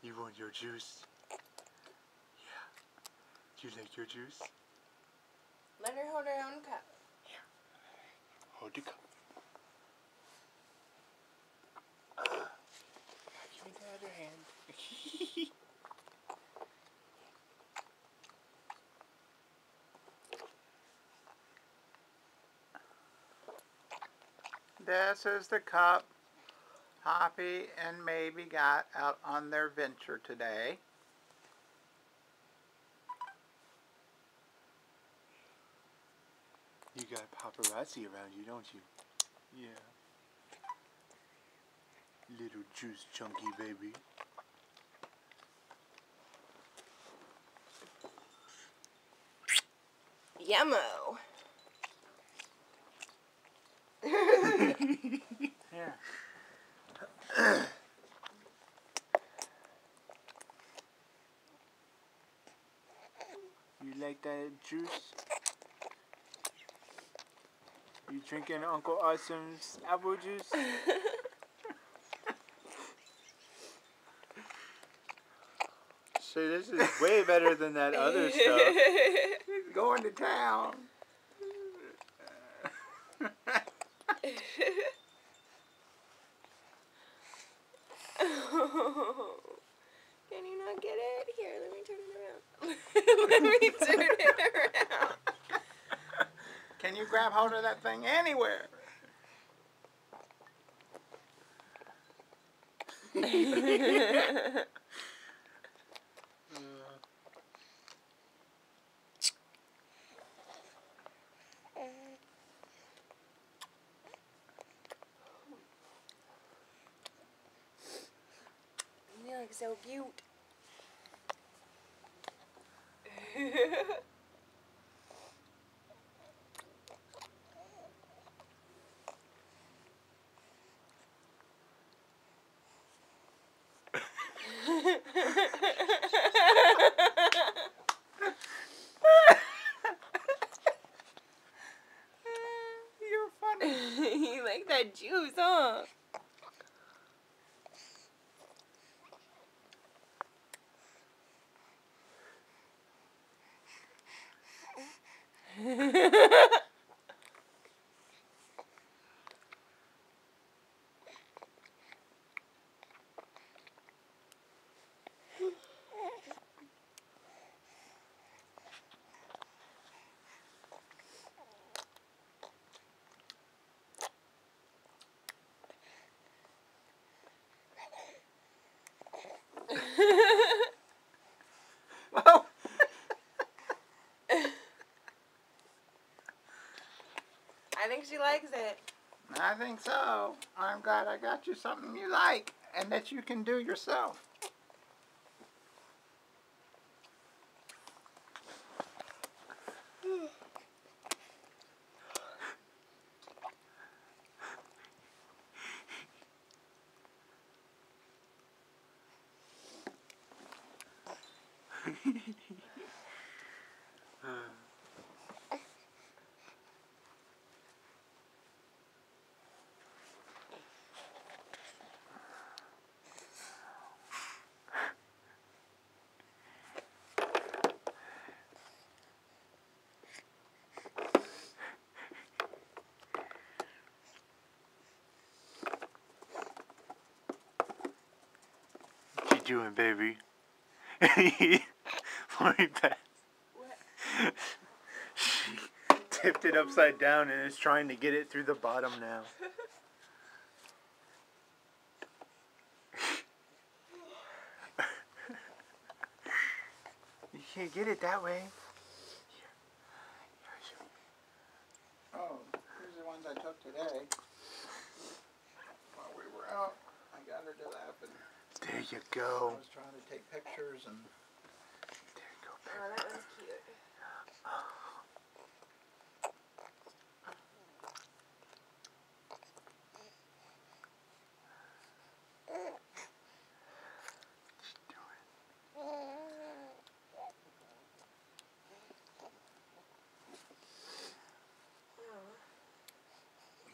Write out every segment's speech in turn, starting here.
You want your juice? Yeah. Do you like your juice? Let her hold her own cup. Here. Hold the cup. Give me the other hand. This is the cup Poppy and Maybe got out on their venture today. You got paparazzi around you, don't you? Yeah. Little juice chunky baby. Yummo. Yeah. You like that juice? You drinking Uncle Awesome's apple juice? So this is way better than that other stuff. He's going to town. Can you not get it? Here, let me turn it around. Let me turn it around. Can you grab hold of that thing anywhere? You look so cute. You're funny. You like that juice, huh? Whoa. I think she likes it. I think so. I'm glad I got you something you like and that you can do yourself. What you doing, baby? Let me pass. What? She tipped it upside down and is trying to get it through the bottom now. You can't get it that way. Oh, here's the ones I took today. While we were out, I got her to laughing. There you go. I was trying to take pictures and... There you go, baby. Oh, that one's cute.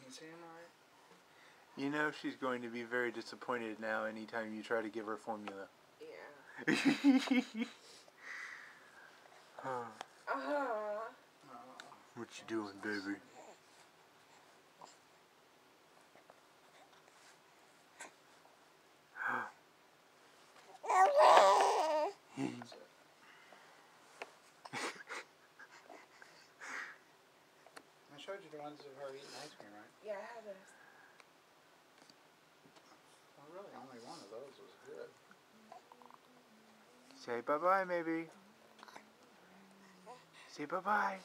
You see him alright? You know she's going to be very disappointed now anytime you try to give her formula. Yeah. What you doing, baby? I showed you the ones of her eating ice cream, right? Yeah, I have this. Well, really, only one of those was good. Say bye-bye, maybe. Say bye-bye.